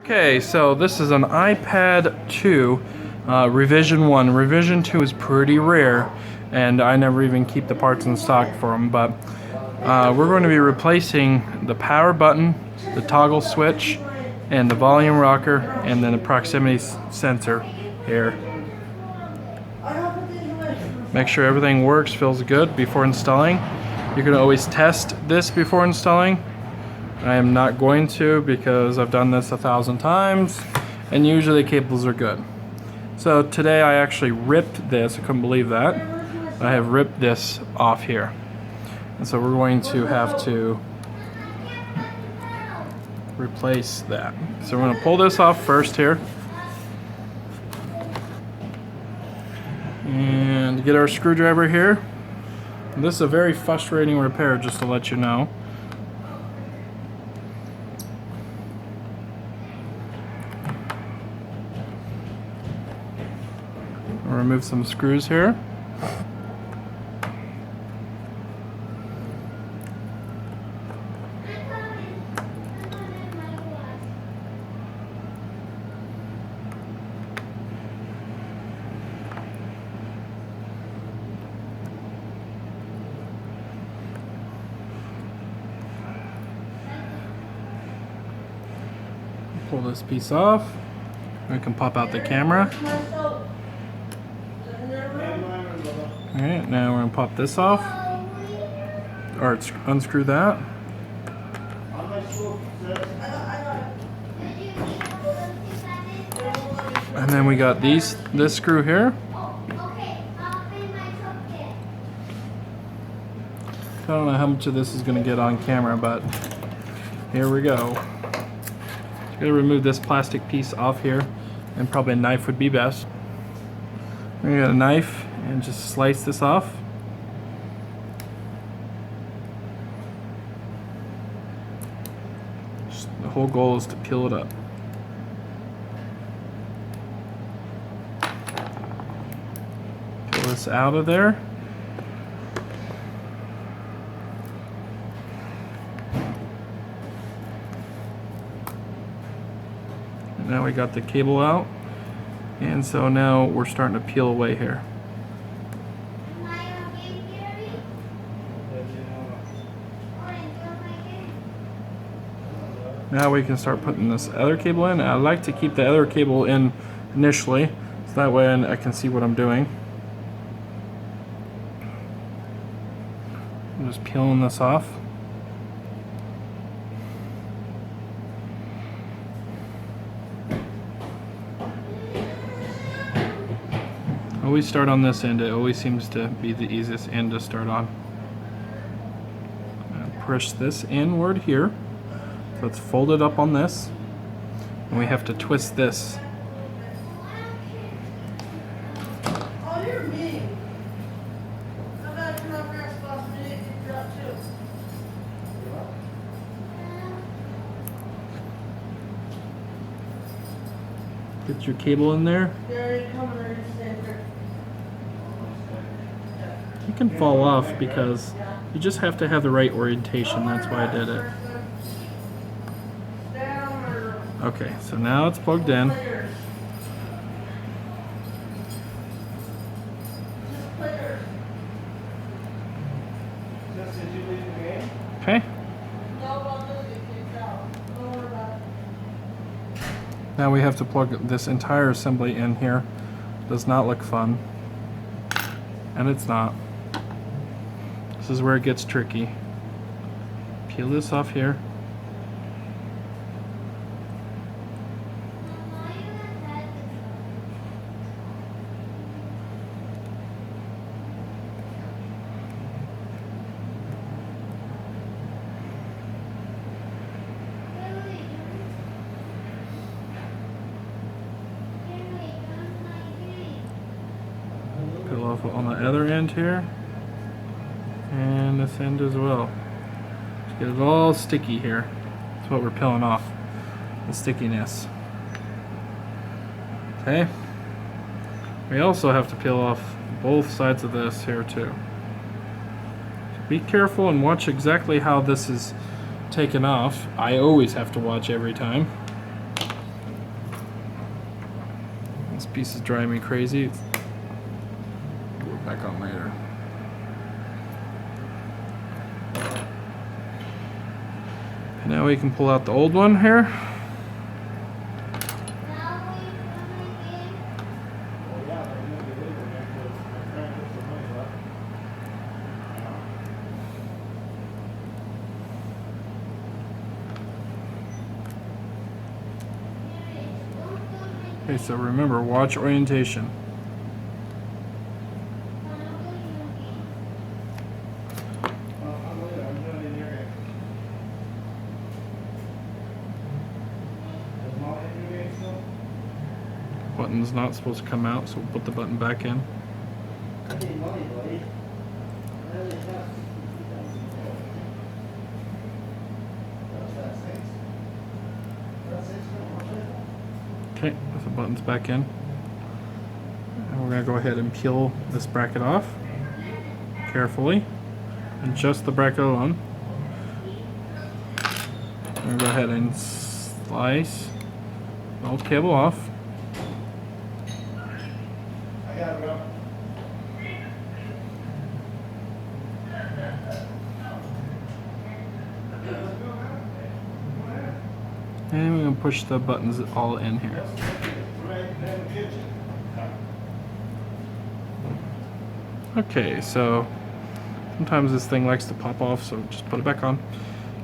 Okay, so this is an iPad 2, revision 1. Revision 2 is pretty rare, and I never even keep the parts in stock for them, but we're going to be replacing the power button, the toggle switch, and the volume rocker, and then the proximity sensor here. Make sure everything works, feels good before installing. You can always test this before installing. I am not going to because I've done this 1,000 times and usually the cables are good. So today I actually ripped this. I couldn't believe that. I have ripped this off here. And so we're going to have to replace that. So we're going to pull this off first here. And get our screwdriver here. And this is a very frustrating repair, just to let you know. I'll remove some screws here. Pull this piece off. We can pop out the camera. Alright, now we're going to pop this off. Or unscrew that. And then we got this screw here. I don't know how much of this is going to get on camera, but here we go. Just going to remove this plastic piece off here, and probably a knife would be best. We got a knife and just slice this off. The whole goal is to peel it up. Peel this out of there. And now we got the cable out. And so now we're starting to peel away here. Now we can start putting this other cable in. I like to keep the other cable in initially, so that way I can see what I'm doing. I'm just peeling this off. Always start on this end. It always seems to be the easiest end to start on. Push this inward here. So it's folded up on this. And we have to twist this. Get your cable in there. It can fall off because you just have to have the right orientation. That's why I did it. Okay, so now it's plugged in. Okay. Now we have to plug this entire assembly in here. Does not look fun. And it's not. This is where it gets tricky. Peel this off here. Peel off on the other end here. And this end as well. Just get it all sticky here. That's what we're peeling off. The stickiness. Okay. We also have to peel off both sides of this here too. So be careful and watch exactly how this is taken off. I always have to watch every time. piece is driving me crazy. Put it back on later. And now we can pull out the old one here. Okay, so remember, watch orientation. Button's not supposed to come out, so we'll put the button back in. Okay, the button's back in. And we're going to go ahead and peel this bracket off carefully, and just the bracket alone. I'm going to go ahead and slice the old cable off. And we're going to push the buttons all in here. Okay, so sometimes this thing likes to pop off, so just put it back on.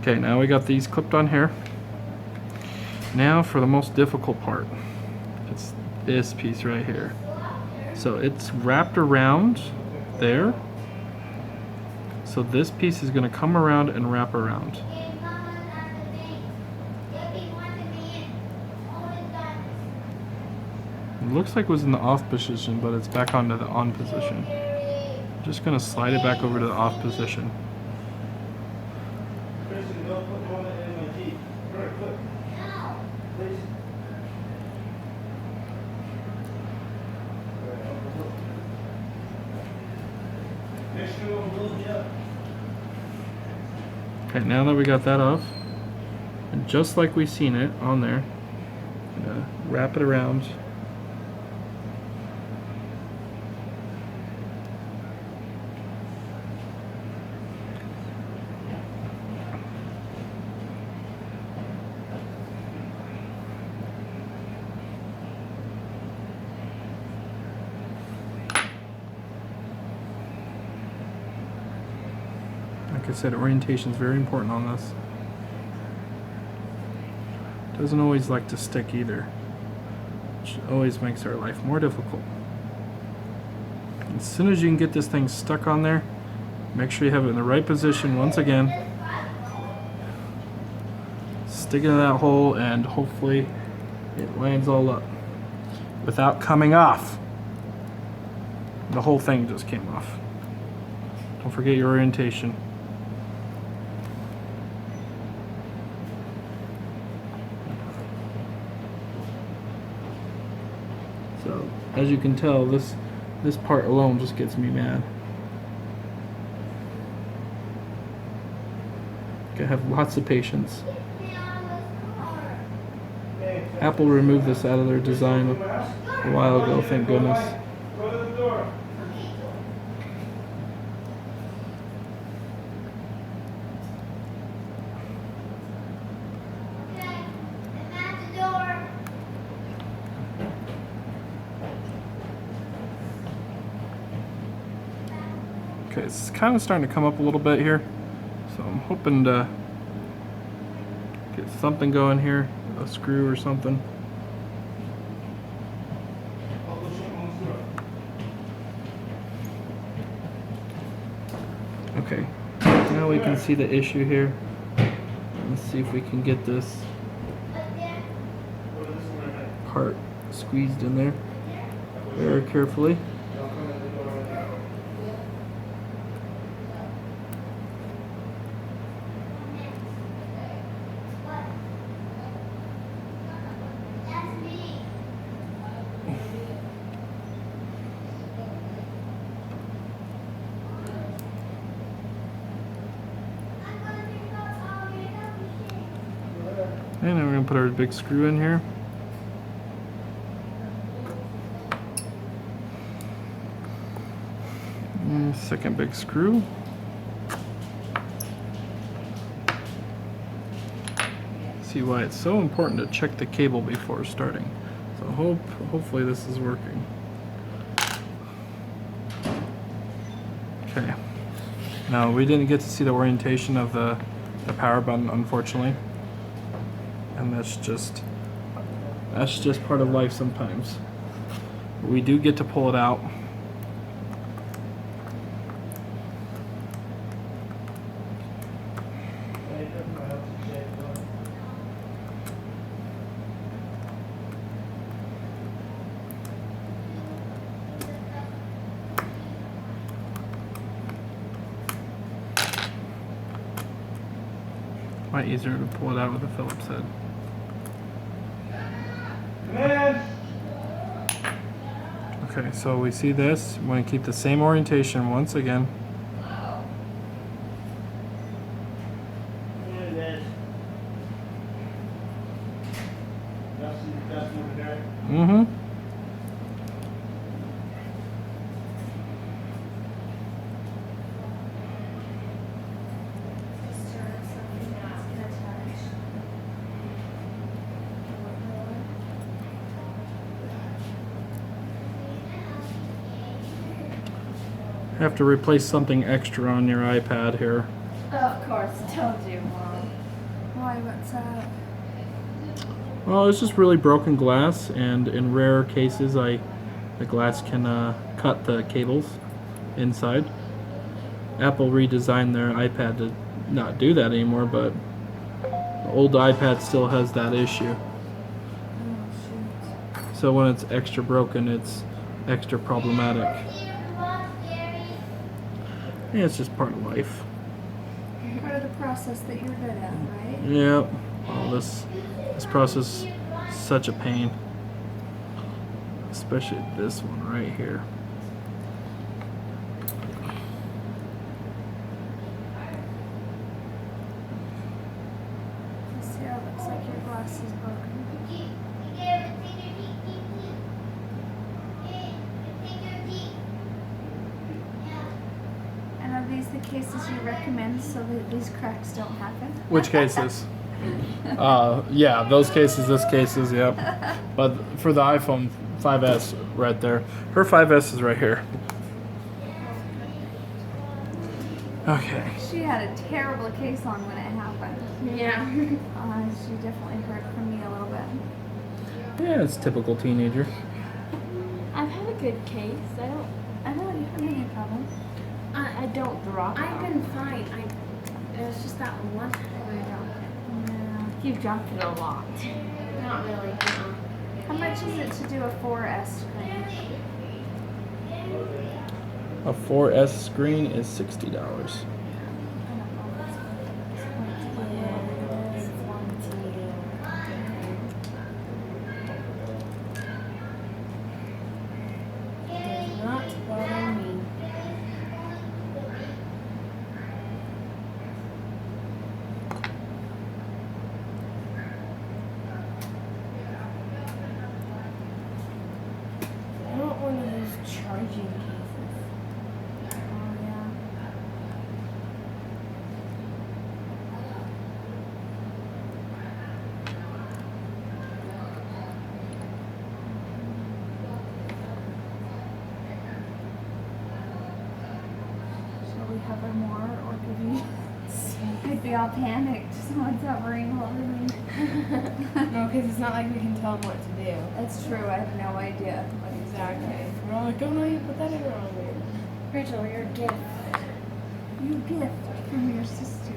Okay, now we got these clipped on here. Now for the most difficult part. It's this piece right here. So it's wrapped around there. So this piece is going to come around and wrap around. It looks like it was in the off position, but it's back onto the on position. I'm just going to slide it back over to the off position. Okay, now that we got that off, and just like we seen it on there, I'm gonna wrap it around. Like I said, orientation is very important on this. Doesn't always like to stick either, which always makes our life more difficult. As soon as you can get this thing stuck on there, make sure you have it in the right position once again. Stick it in that hole and hopefully it lands all up without coming off. The whole thing just came off. Don't forget your orientation. So, as you can tell, this part alone just gets me mad. Gotta have lots of patience. Apple removed this out of their design a while ago, thank goodness. Okay, it's kind of starting to come up a little bit here, so I'm hoping to get something going here, a screw or something. Okay, now we can see the issue here. Let's see if we can get this part squeezed in there very carefully. And then we're going to put our big screw in here. Second big screw. See why it's so important to check the cable before starting. So hopefully this is working. Okay. Now we didn't get to see the orientation of the power button, unfortunately, and that's just part of life sometimes. We do get to pull it out. Might easier to pull it out with a Phillips head. Okay, so we see this. We want to keep the same orientation once again. Mm-hmm. Have to replace something extra on your iPad here. Of course, told you, Mom. Why, what's up? Well, it's just really broken glass, and in rare cases, the glass can cut the cables inside. Apple redesigned their iPad to not do that anymore, but the old iPad still has that issue. Oh, shoot. So when it's extra broken, it's extra problematic. Yeah, it's just part of life. Part of the process that you're good at, right? Yep. Well, this process is such a pain. Especially this one right here. Let's see how it looks like your glass is broken. And are these the cases you recommend so that these cracks don't happen? Which cases? Yeah, those cases, this cases, yep. But for the iPhone 5S right there, her 5S is right here. Okay. She had a terrible case on when it happened. Yeah. She definitely hurt from me a little bit. Yeah, it's typical teenager. I've had a good case. I know you haven't any problem. I don't drop. I've been fine. It was just that one time I dropped it. Yeah. You've dropped it a lot. Not really. How much is it to do a 4S screen? A 4S screen is $60. I don't know if it's Does not bother me. I don't want to use charging cases. Oh, yeah. Shall we hover more, or could you? I'd be all panicked. Someone's hovering over me. No, because it's not like we can tell them what to do. That's true. I have no idea what Exactly. We're all like, oh no, you put that in wrong. Rachel, your gift. You gift from your sister.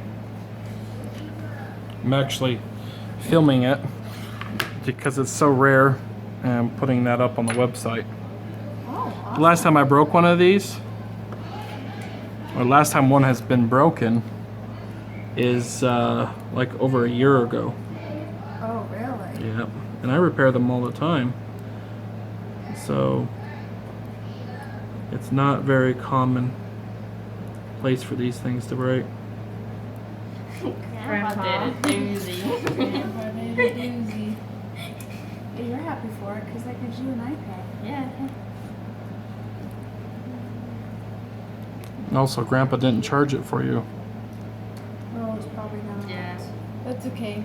I'm actually filming it because it's so rare and putting that up on the website. Oh, awesome. The last time I broke one of these, or last time one has been broken, is like over a year ago. Oh, really? Yep. And I repair them all the time. So it's not very common place for these things to break. Grandpa did a doozy. Grandpa did a doozy. Yeah, you're happy for it because that gives you an iPad. Yeah. And also, Grandpa didn't charge it for you. Oh, it's probably not. Yeah. That's okay.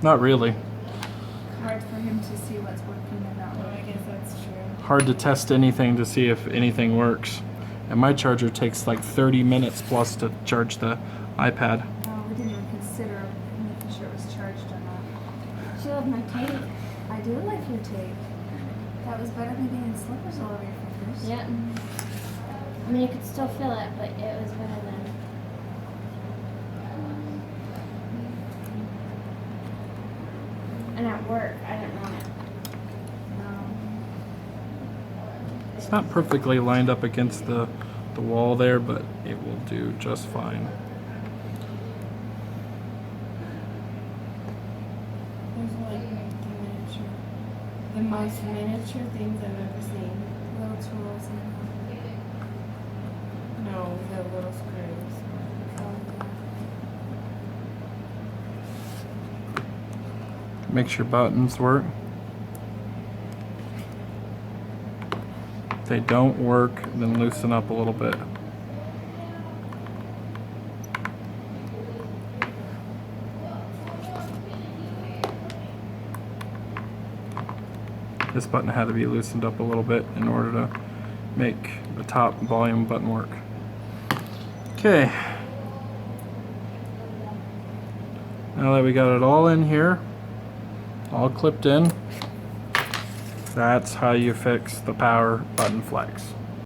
Not really. Hard for him to see what's working and not working. I guess that's true. Hard to test anything to see if anything works. And my charger takes like 30 minutes plus to charge the iPad. Oh, we didn't even consider making sure it was charged or not. She loved my tape. I do like your tape. That was better than getting slippers all over your fingers. Yeah. I mean, you could still feel it, but it was better than. And at work, I didn't want it. No. It's not perfectly lined up against the wall there, but it will do just fine. There's like the most miniature things I've ever seen. Little tools and No, the little screws. Make sure buttons work. If they don't work, then loosen up a little bit. This button had to be loosened up a little bit in order to make the top volume button work. Okay. Now that we got it all in here, all clipped in, that's how you fix the power button flex.